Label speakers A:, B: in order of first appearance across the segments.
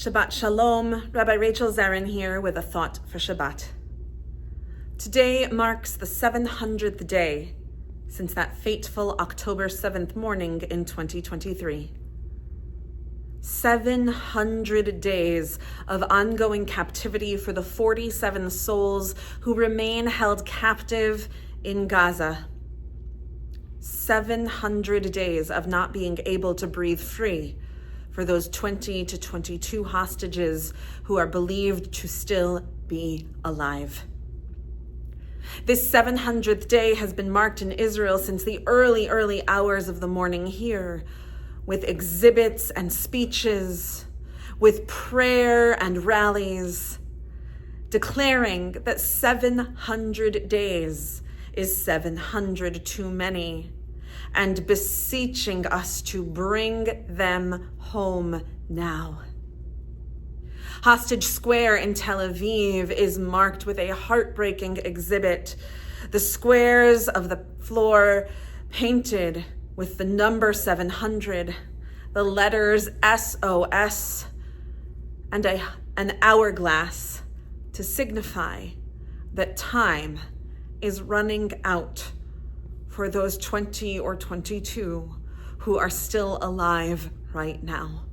A: Shabbat Shalom, Rabbi Rachel Zerin here with a thought for Shabbat. Today marks the 700th day since that fateful October 7th morning in 2023. 700 days of ongoing captivity for the 47 souls who remain held captive in Gaza. 700 days of not being able to breathe free for those 20 to 22 hostages who are believed to still be alive. This 700th day has been marked in Israel since the early hours of the morning here, with exhibits and speeches, with prayer and rallies, declaring that 700 days is 700 too many, and beseeching us to bring them home now. Hostage Square in Tel Aviv is marked with a heartbreaking exhibit. The squares of the floor painted with the number 700, the letters SOS, and an hourglass to signify that time is running out for those 20 or 22 who are still alive right now.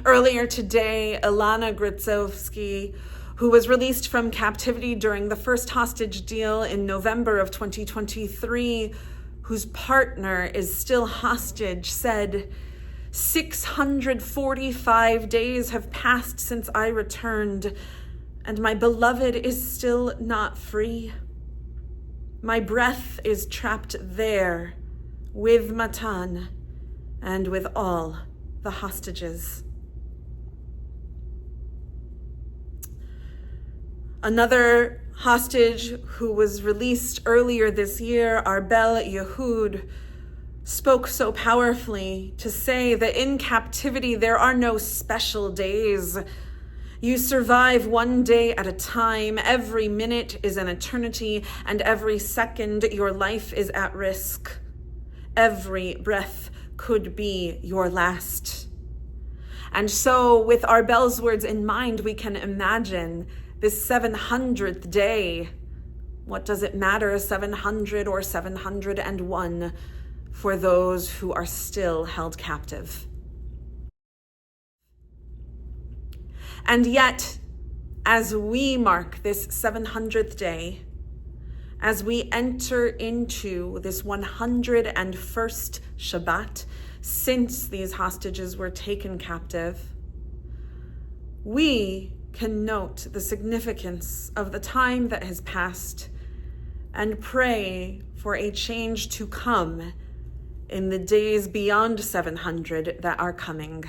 A: Earlier today, Ilana Gritzovsky, who was released from captivity during the first hostage deal in November of 2023, whose partner is still hostage, said, 645 days have passed since I returned, and my beloved is still not free. My breath is trapped there with Matan and with all the hostages. Another hostage who was released earlier this year, Arbel Yehud, spoke so powerfully to say that in captivity there are no special days. You survive one day at a time. Every minute is an eternity, and every second your life is at risk. Every breath could be your last. And so, with Arbel's words in mind, we can imagine this 700th day. What does it matter, 700 or 701, for those who are still held captive? And yet, as we mark this 700th day, as we enter into this 101st Shabbat since these hostages were taken captive, we can note the significance of the time that has passed and pray for a change to come in the days beyond 700 that are coming.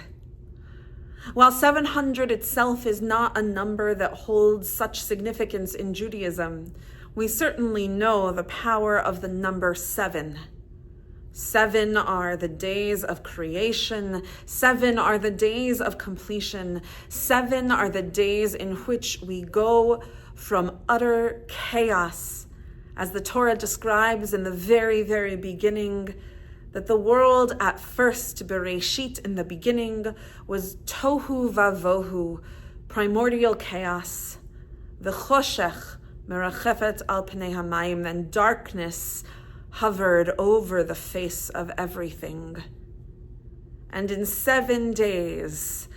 A: While 700 itself is not a number that holds such significance in Judaism, we certainly know the power of the number 7. 7 are the days of creation. 7 are the days of completion. 7 are the days in which we go from utter chaos, as the Torah describes in the very beginning, that the world at first, Bereshit, in the beginning, was tohu vavohu, primordial chaos, v'choshech merachefet al pnei hamayim, and darkness hovered over the face of everything. And in 7 days,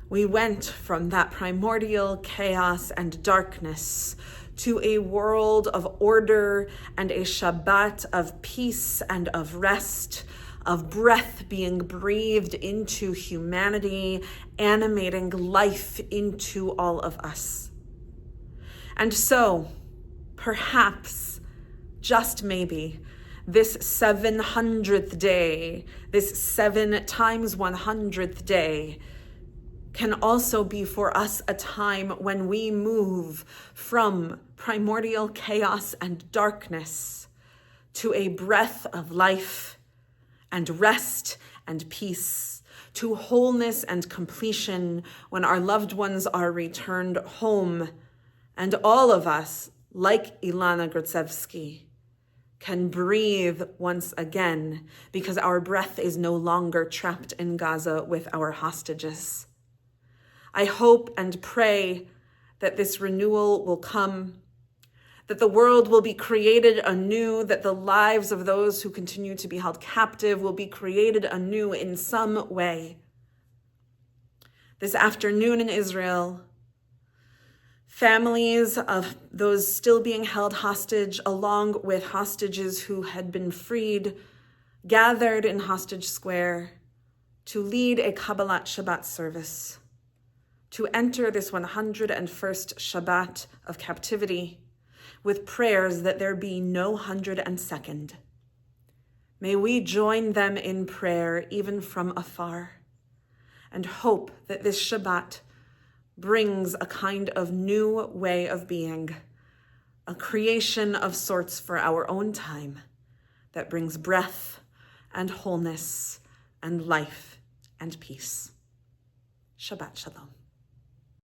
A: we went from that primordial chaos and darkness to a world of order and a Shabbat of peace and of rest, of breath being breathed into humanity, animating life into all of us. And so, perhaps, just maybe, this 700th day, this 7 times 100th day, can also be for us a time when we move from primordial chaos and darkness to a breath of life and rest and peace, to wholeness and completion when our loved ones are returned home, and all of us, like Ilana Gritzovsky, can breathe once again because our breath is no longer trapped in Gaza with our hostages. I hope and pray that this renewal will come, that the world will be created anew, that the lives of those who continue to be held captive will be created anew in some way. This afternoon in Israel, families of those still being held hostage, along with hostages who had been freed, gathered in Hostage Square to lead a Kabbalat Shabbat service, to enter this 101st Shabbat of captivity with prayers that there be no 102nd. May we join them in prayer even from afar, and hope that this Shabbat brings a kind of new way of being, a creation of sorts for our own time that brings breath and wholeness and life and peace. Shabbat Shalom.